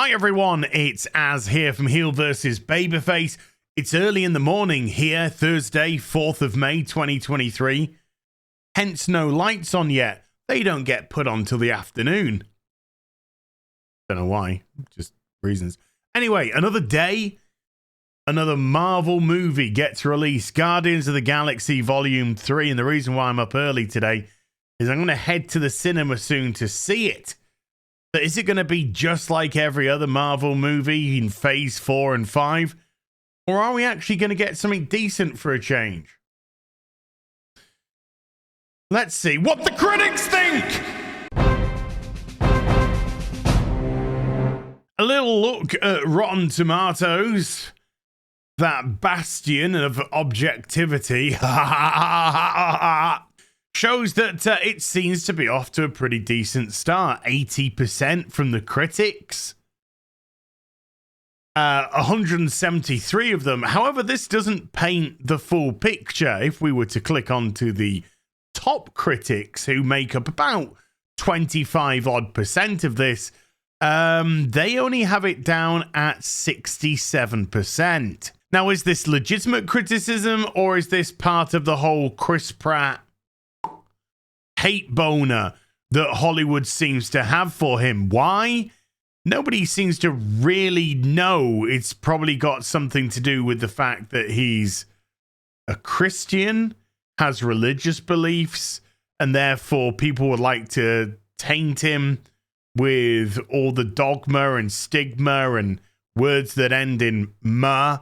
Hi everyone, it's Az here from HeelvsBabyface. It's early in the morning here, Thursday, 4th of May 2023. Hence no lights on yet. They don't get put on till the afternoon. Don't know why, just reasons. Anyway, another day, another Marvel movie gets released. Guardians of the Galaxy Vol.3. And the reason why I'm up early today is I'm going to head to the cinema soon to see it. But is it going to be just like every other Marvel movie in Phase 4 and 5? Or are we actually going to get something decent for a change? Let's see what the critics think! A little look at Rotten Tomatoes. That bastion of objectivity shows that it seems to be off to a pretty decent start. 80% from the critics. 173 of them. However, this doesn't paint the full picture. If we were to click onto the top critics, who make up about 25% of this, they only have it down at 67%. Now, is this legitimate criticism, or is this part of the whole Chris Pratt hate boner that Hollywood seems to have for him? Why? Nobody seems to really know. It's probably got something to do with the fact that he's a Christian, has religious beliefs, and therefore people would like to taint him with all the dogma and stigma and words that end in ma,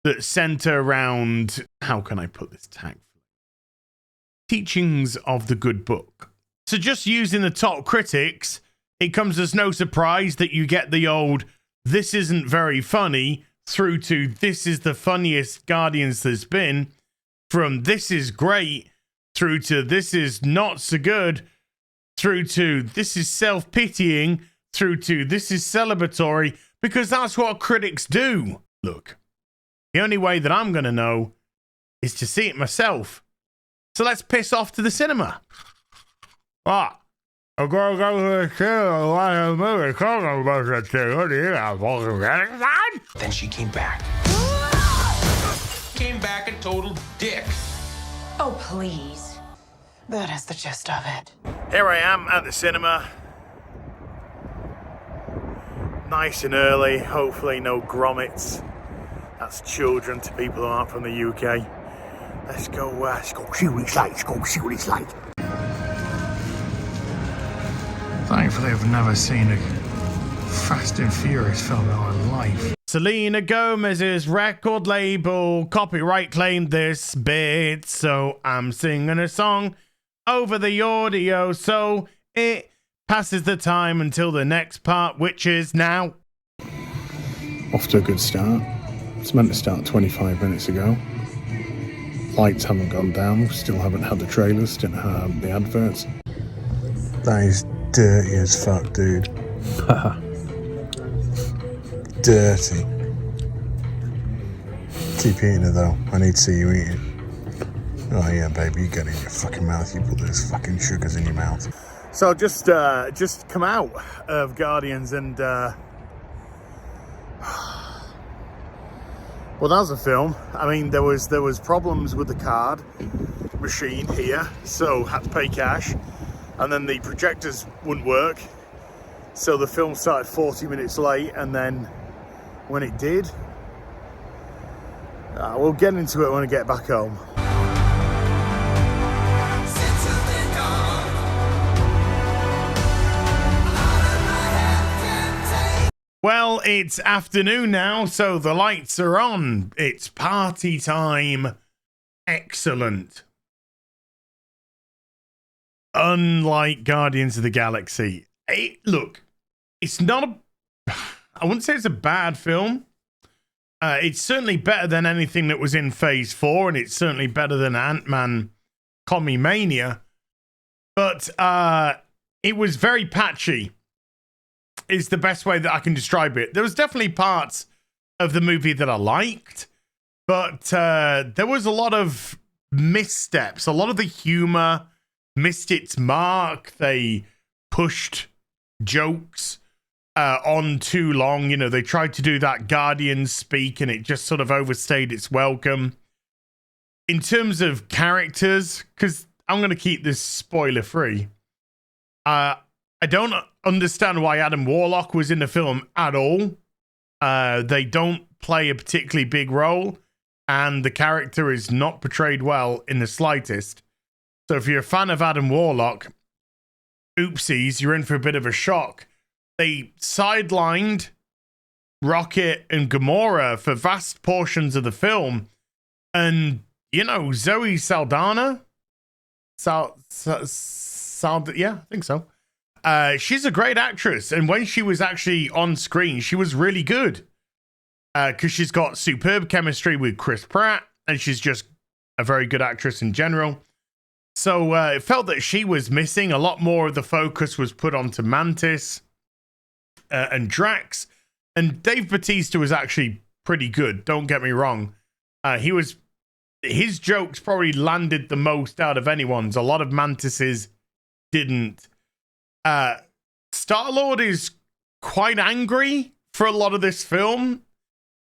that center around, how can I put this tactfully? Teachings of the good book. So just using the top critics, it comes as no surprise that you get the old, this isn't very funny, through to this is the funniest Guardians there's been, from this is great, through to this is not so good, through to this is self-pitying, through to this is celebratory, because that's what critics do. Look, the only way that I'm going to know is to see it myself. So let's piss off to the cinema. What? I'm going to go to the cinema, watch a movie, talk about that thing. What do you have, fucking Afghanistan? Then she came back. Came back a total dick. Oh, please. That is the gist of it. Here I am at the cinema. Nice and early, hopefully no grommets. That's children to people who aren't from the UK. Let's go see what it's like, let's go see what it's like. Thankfully, I've never seen a Fast and Furious film in my life. Selena Gomez's record label copyright claimed this bit, so I'm singing a song over the audio, so it passes the time until the next part, which is now. Off to a good start. It's meant to start 25 minutes ago. Lights haven't gone down, still haven't had the trailers, still haven't had the adverts. That is dirty as fuck, dude. Dirty. Keep eating it though, I need to see you eat it. Oh yeah, baby, you get it in your fucking mouth, you put those fucking sugars in your mouth. So just come out of Guardians and well, that was a film. I mean, there was problems with the card machine here, so had to pay cash, and then the projectors wouldn't work, so the film started 40 minutes late, and then when it did, we'll get into it when I get back home. Well, it's afternoon now, so the lights are on. It's party time. Excellent. Unlike Guardians of the Galaxy. Look, it's not I wouldn't say it's a bad film. It's certainly better than anything that was in Phase 4, and it's certainly better than Ant-Man Commie-Mania. But it was very patchy, is the best way that I can describe it. There was definitely parts of the movie that I liked, but there was a lot of missteps. A lot of the humor missed its mark. They pushed jokes on too long. You know, they tried to do that Guardians speak and it just sort of overstayed its welcome. In terms of characters, because I'm going to keep this spoiler free, I don't understand why Adam Warlock was in the film at all. They don't play a particularly big role, and the character is not portrayed well in the slightest. So if you're a fan of Adam Warlock, oopsies, you're in for a bit of a shock. They sidelined Rocket and Gamora for vast portions of the film, and you know, Zoe Saldana, yeah, I think so. She's a great actress, and when she was actually on screen, she was really good. Because she's got superb chemistry with Chris Pratt, and she's just a very good actress in general. So it felt that she was missing. A lot more of the focus was put onto Mantis and Drax, and Dave Bautista was actually pretty good. Don't get me wrong. His jokes probably landed the most out of anyone's. A lot of Mantis's didn't. Star-Lord is quite angry for a lot of this film.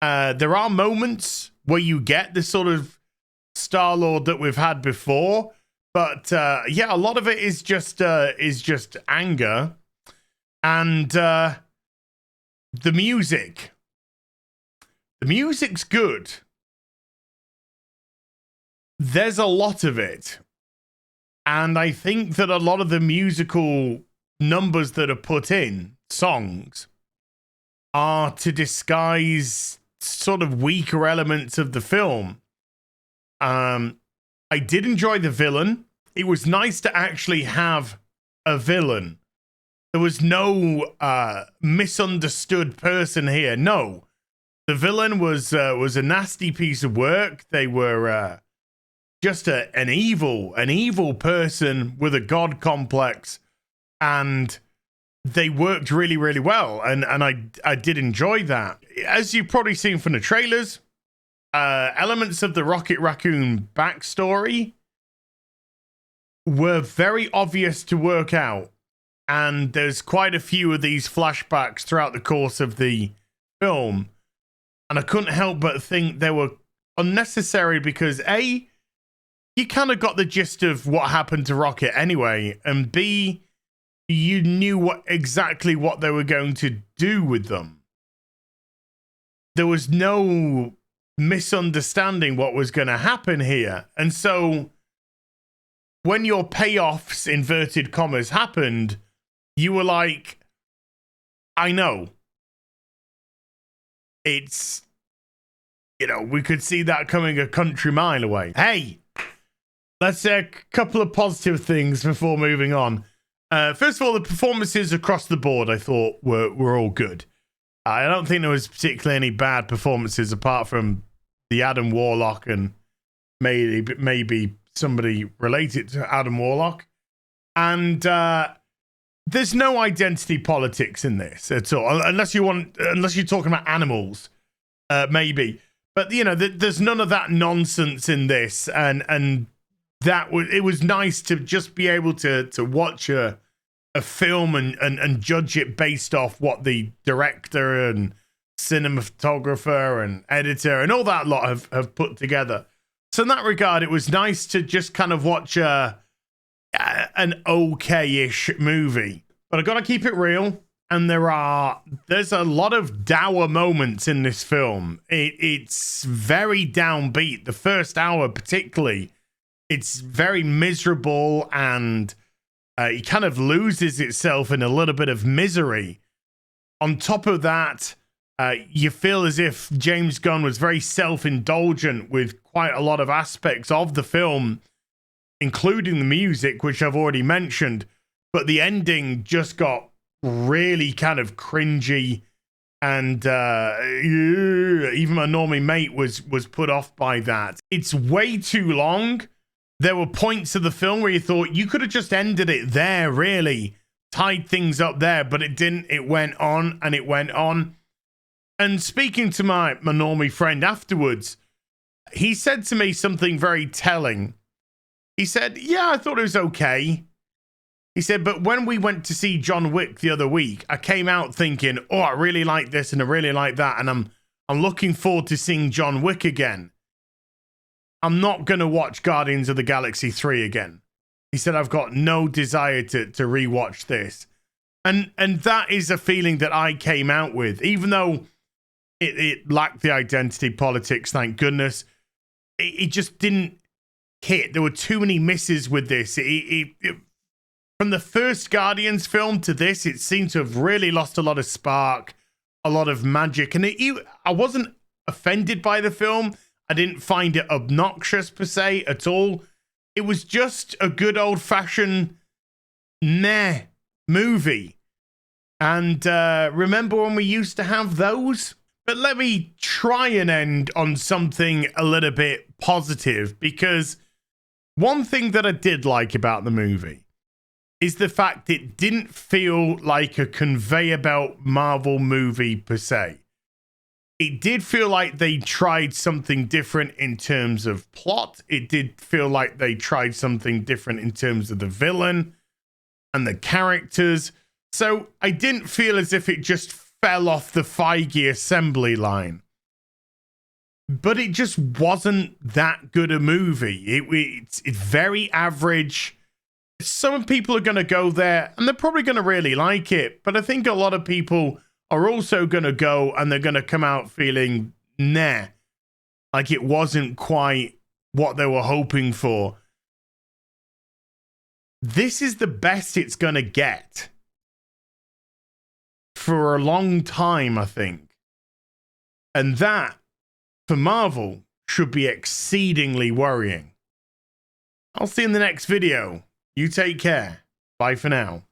There are moments where you get this sort of Star-Lord that we've had before, but yeah, a lot of it is just anger. And the music. The music's good. There's a lot of it. And I think that a lot of the musical numbers that are put in, songs, are to disguise sort of weaker elements of the film. I did enjoy the villain. It was nice to actually have a villain. There was no misunderstood person here. No, the villain was a nasty piece of work. They were just an evil person with a god complex, and they worked really, really well. And I did enjoy that. As you've probably seen from the trailers, elements of the Rocket Raccoon backstory were very obvious to work out. And there's quite a few of these flashbacks throughout the course of the film. And I couldn't help but think they were unnecessary because A, you kind of got the gist of what happened to Rocket anyway. And B, you knew exactly what they were going to do with them. There was no misunderstanding what was going to happen here. And so when your payoffs, inverted commas, happened, you were like, I know. It's, you know, we could see that coming a country mile away. Hey, let's say a couple of positive things before moving on. First of all, the performances across the board I thought were all good. I don't think there was particularly any bad performances apart from the Adam Warlock and maybe somebody related to Adam Warlock. And there's no identity politics in this at all, unless you're talking about animals, maybe. But you know, there's none of that nonsense in this, and it was nice to just be able to watch a film and judge it based off what the director and cinematographer and editor and all that lot have put together. So in that regard, it was nice to just kind of watch an okay-ish movie. But I gotta keep it real, and there's a lot of dour moments in this film. It's very downbeat. The first hour particularly, it's very miserable, and it kind of loses itself in a little bit of misery. On top of that, you feel as if James Gunn was very self-indulgent with quite a lot of aspects of the film, including the music, which I've already mentioned. But the ending just got really kind of cringy, and even my normie mate was put off by that. It's way too long. There were points of the film where you thought you could have just ended it there, really, tied things up there, but it didn't. It went on and it went on. And speaking to my normie friend afterwards, he said to me something very telling. He said, yeah, I thought it was okay. He said, but when we went to see John Wick the other week, I came out thinking, oh, I really like this and I really like that. And I'm looking forward to seeing John Wick again. I'm not going to watch Guardians of the Galaxy 3 again. He said, I've got no desire to rewatch this. And that is a feeling that I came out with, even though it lacked the identity politics, thank goodness. It just didn't hit. There were too many misses with this. From the first Guardians film to this, it seemed to have really lost a lot of spark, a lot of magic. And I wasn't offended by the film. I didn't find it obnoxious per se at all. It was just a good old-fashioned meh movie. And remember when we used to have those? But let me try and end on something a little bit positive, because one thing that I did like about the movie is the fact it didn't feel like a conveyor belt Marvel movie per se. It did feel like they tried something different in terms of plot. It did feel like they tried something different in terms of the villain and the characters. So I didn't feel as if it just fell off the Feige assembly line. But it just wasn't that good a movie. It's very average. Some people are going to go there and they're probably going to really like it. But I think a lot of people are also going to go and they're going to come out feeling, nah, like it wasn't quite what they were hoping for. This is the best it's going to get for a long time, I think. And that, for Marvel, should be exceedingly worrying. I'll see you in the next video. You take care. Bye for now.